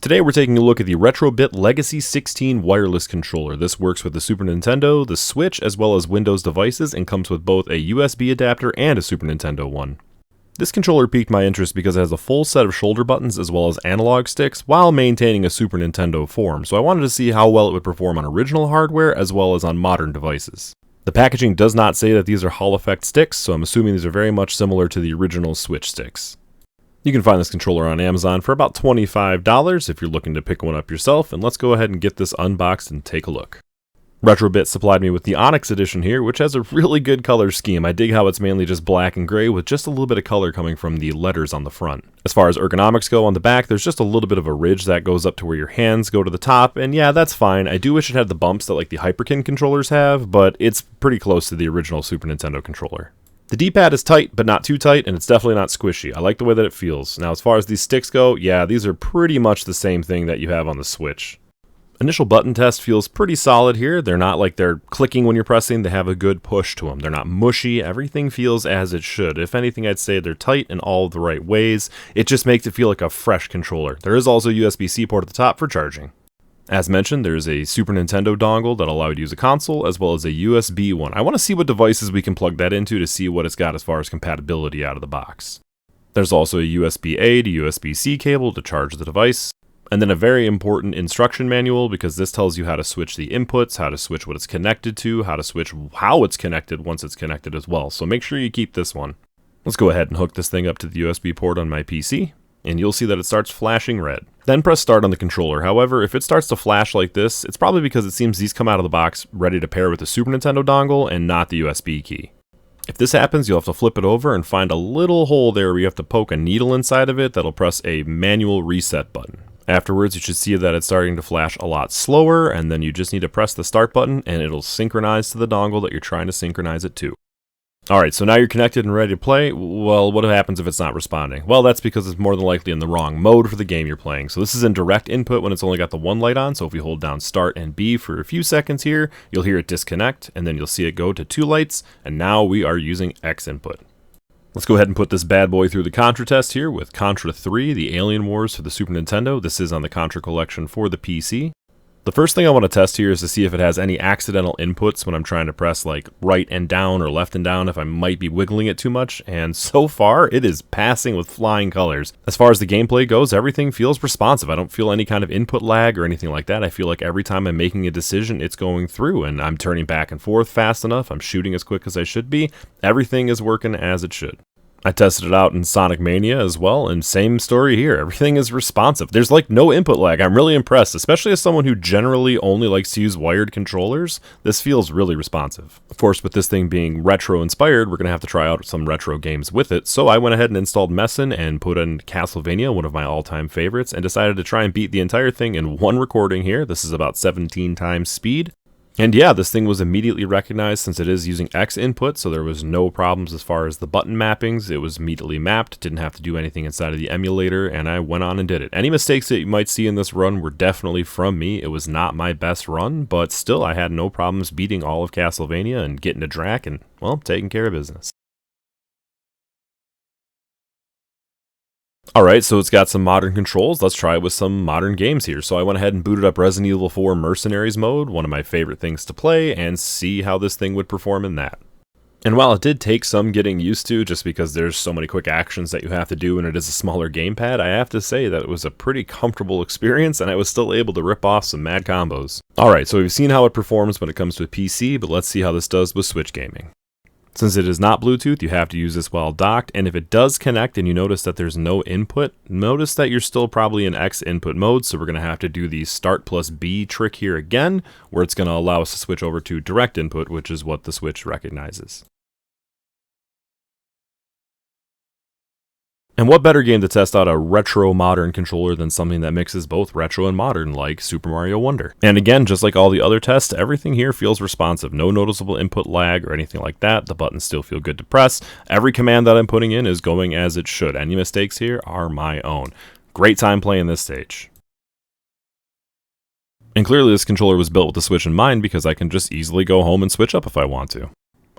Today we're taking a look at the Retrobit Legacy16 wireless controller. This works with the Super Nintendo, the Switch, as well as Windows devices and comes with both a USB adapter and a Super Nintendo one. This controller piqued my interest because it has a full set of shoulder buttons as well as analog sticks while maintaining a Super Nintendo form, so I wanted to see how well it would perform on original hardware as well as on modern devices. The packaging does not say that these are Hall effect sticks, so I'm assuming these are very much similar to the original Switch sticks. You can find this controller on Amazon for about $25 if you're looking to pick one up yourself, and let's go ahead and get this unboxed and take a look. Retrobit supplied me with the Onyx edition here, which has a really good color scheme. I dig how it's mainly just black and gray with just a little bit of color coming from the letters on the front. As far as ergonomics go on the back, there's just a little bit of a ridge that goes up to where your hands go to the top, and yeah, that's fine. I do wish it had the bumps that like the Hyperkin controllers have, but it's pretty close to the original Super Nintendo controller. The D-pad is tight, but not too tight, and it's definitely not squishy. I like the way that it feels. Now, as far as these sticks go, yeah, these are pretty much the same thing that you have on the Switch. Initial button test feels pretty solid here. They're not like they're clicking when you're pressing. They have a good push to them. They're not mushy. Everything feels as it should. If anything, I'd say they're tight in all the right ways. It just makes it feel like a fresh controller. There is also a USB-C port at the top for charging. As mentioned, there's a Super Nintendo dongle that'll allow you to use a console, as well as a USB one. I want to see what devices we can plug that into to see what it's got as far as compatibility out of the box. There's also a USB-A to USB-C cable to charge the device, and then a very important instruction manual because this tells you how to switch the inputs, how to switch what it's connected to, how to switch how it's connected once it's connected as well. So make sure you keep this one. Let's go ahead and hook this thing up to the USB port on my PC, and you'll see that it starts flashing red. Then press start on the controller. However, if it starts to flash like this, it's probably because it seems these come out of the box ready to pair with the Super Nintendo dongle and not the USB key. If this happens, you'll have to flip it over and find a little hole there where you have to poke a needle inside of it that'll press a manual reset button. Afterwards, you should see that it's starting to flash a lot slower, and then you just need to press the start button and it'll synchronize to the dongle that you're trying to synchronize it to. Alright, so now you're connected and ready to play. Well, what happens if it's not responding? Well, that's because it's more than likely in the wrong mode for the game you're playing. So this is in direct input when it's only got the one light on. So if we hold down start and B for a few seconds here, you'll hear it disconnect, and then you'll see it go to 2 lights, and now we are using X input. Let's go ahead and put this bad boy through the Contra test here with Contra 3, the Alien Wars for the Super Nintendo. This is on the Contra collection for the PC. The first thing I want to test here is to see if it has any accidental inputs when I'm trying to press like right and down or left and down, if I might be wiggling it too much, and so far it is passing with flying colors. As far as the gameplay goes, everything feels responsive. I don't feel any kind of input lag or anything like that. I feel like every time I'm making a decision, it's going through and I'm turning back and forth fast enough. I'm shooting as quick as I should be. Everything is working as it should. I tested it out in Sonic Mania as well, and same story here. Everything is responsive. There's like no input lag. I'm really impressed, especially as someone who generally only likes to use wired controllers. This feels really responsive. Of course, with this thing being retro inspired, we're going to have to try out some retro games with it, so I went ahead and installed Messin and put in Castlevania, one of my all-time favorites, and decided to try and beat the entire thing in one recording here. This is about 17 times speed. And yeah, this thing was immediately recognized since it is using X input, so there was no problems as far as the button mappings. It was immediately mapped, didn't have to do anything inside of the emulator, and I went on and did it. Any mistakes that you might see in this run were definitely from me. It was not my best run, but still I had no problems beating all of Castlevania and getting to Drac and, well, taking care of business. Alright, so it's got some modern controls. Let's try it with some modern games here. So I went ahead and booted up Resident Evil 4 Mercenaries mode, one of my favorite things to play, and see how this thing would perform in that. And while it did take some getting used to, just because there's so many quick actions that you have to do and it is a smaller gamepad, I have to say that it was a pretty comfortable experience and I was still able to rip off some mad combos. Alright, so we've seen how it performs when it comes to a PC, but let's see how this does with Switch gaming. Since it is not Bluetooth, you have to use this while docked, and if it does connect and you notice that there's no input, notice that you're still probably in X input mode, so we're going to have to do the start plus B trick here again, where it's going to allow us to switch over to direct input, which is what the Switch recognizes. And what better game to test out a retro modern controller than something that mixes both retro and modern like Super Mario Wonder. And again, just like all the other tests, everything here feels responsive. No noticeable input lag or anything like that. The buttons still feel good to press. Every command that I'm putting in is going as it should. Any mistakes here are my own. Great time playing this stage. And clearly this controller was built with the Switch in mind because I can just easily go home and switch up if I want to.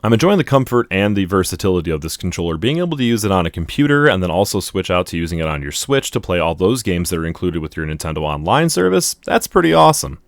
I'm enjoying the comfort and the versatility of this controller, being able to use it on a computer and then also switch out to using it on your Switch to play all those games that are included with your Nintendo Online service. That's pretty awesome.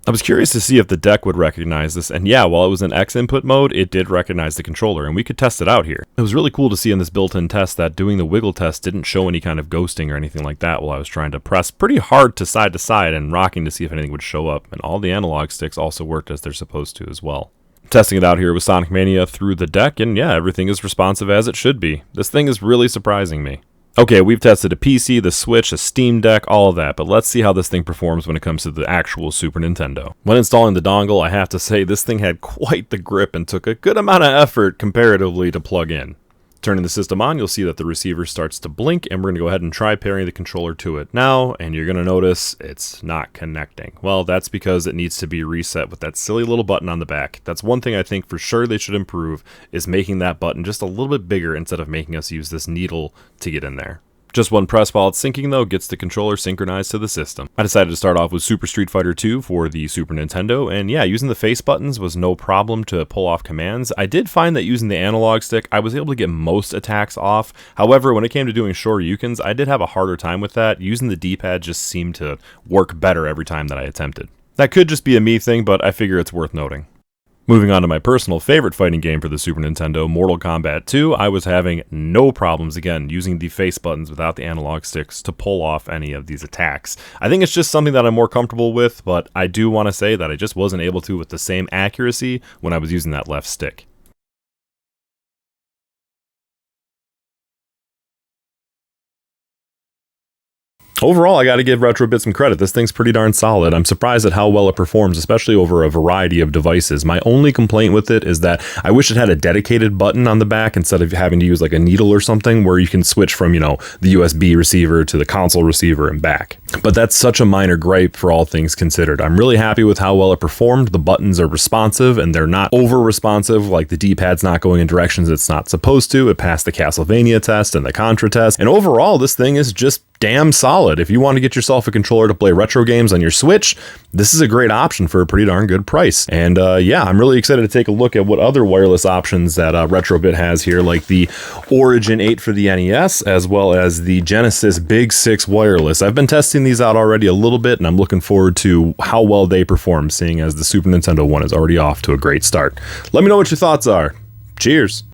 I was curious to see if the deck would recognize this, and yeah, while it was in X input mode, it did recognize the controller, and we could test it out here. It was really cool to see in this built-in test that doing the wiggle test didn't show any kind of ghosting or anything like that while I was trying to press pretty hard to side and rocking to see if anything would show up, and all the analog sticks also worked as they're supposed to as well. Testing it out here with Sonic Mania through the deck, and yeah, everything is responsive as it should be. This thing is really surprising me. Okay, we've tested a PC, the Switch, a Steam Deck, all of that, but let's see how this thing performs when it comes to the actual Super Nintendo. When installing the dongle, I have to say this thing had quite the grip and took a good amount of effort comparatively to plug in. Turning the system on, you'll see that the receiver starts to blink, and we're going to go ahead and try pairing the controller to it now, and you're going to notice it's not connecting. Well, that's because it needs to be reset with that silly little button on the back. That's one thing I think for sure they should improve, is making that button just a little bit bigger instead of making us use this needle to get in there. Just one press while it's syncing though gets the controller synchronized to the system. I decided to start off with Super Street Fighter 2 for the Super Nintendo, and yeah, using the face buttons was no problem to pull off commands. I did find that using the analog stick, I was able to get most attacks off. However, when it came to doing Shoryukens, I did have a harder time with that. Using the D-pad just seemed to work better every time that I attempted. That could just be a me thing, but I figure it's worth noting. Moving on to my personal favorite fighting game for the Super Nintendo, Mortal Kombat 2, I was having no problems, again, using the face buttons without the analog sticks to pull off any of these attacks. I think it's just something that I'm more comfortable with, but I do want to say that I just wasn't able to with the same accuracy when I was using that left stick. Overall, I gotta give Retrobit some credit. This thing's pretty darn solid. I'm surprised at how well it performs, especially over a variety of devices. My only complaint with it is that I wish it had a dedicated button on the back instead of having to use like a needle or something where you can switch from, the USB receiver to the console receiver and back. But that's such a minor gripe for all things considered. I'm really happy with how well it performed. The buttons are responsive and they're not over responsive, like the D-pad's not going in directions it's not supposed to. It passed the Castlevania test and the Contra test. And overall, this thing is just damn solid. If you want to get yourself a controller to play retro games on your Switch, this is a great option for a pretty darn good price. And yeah, I'm really excited to take a look at what other wireless options that Retrobit has here, like the Origin 8 for the NES, as well as the Genesis Big 6 wireless. I've been testing these out already a little bit, and I'm looking forward to how well they perform, seeing as the Super Nintendo one is already off to a great start. Let me know what your thoughts are. Cheers!